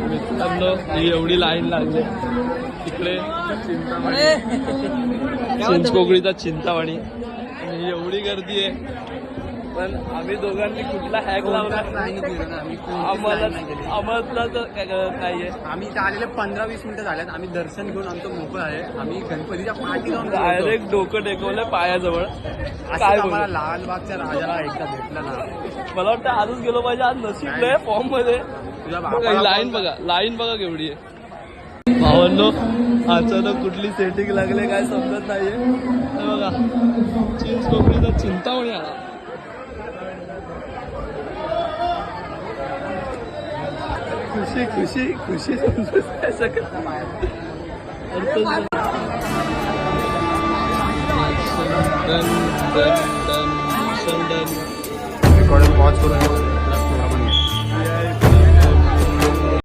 मित्रांनो ही एवढी लाईन लागली तिकडे चिंचपोकळीचा चिंतामणी आणि ही एवढी गर्दी आहे. पण आम्ही दोघांनी कुठला हॅक लावला आम्हाला तर काय आहे. आम्ही इथे आलेले 15-20 मिनिटं झाल्यात. आम्ही दर्शन घेऊन आमचं मोकळं आहे. आम्ही गणपतीच्या पाठी जाऊन डायरेक्ट डोकं टेकवलं पायाजवळ. काय आम्हाला लालबागच्या राजाला एकदा भेटलं ना. मला वाटतं आजच गेलो पाहिजे. आज नशीब आहे फॉर्म मध्ये. लाईन बघा केवढी आहे. भावांनो अचानक कुठली सेटिंग लागले काय समजत नाहीये. बघा चिंचपोकळीचा चिंतामणी आला. खुशी खुशी खुशी समजत सगळं. पॉज करून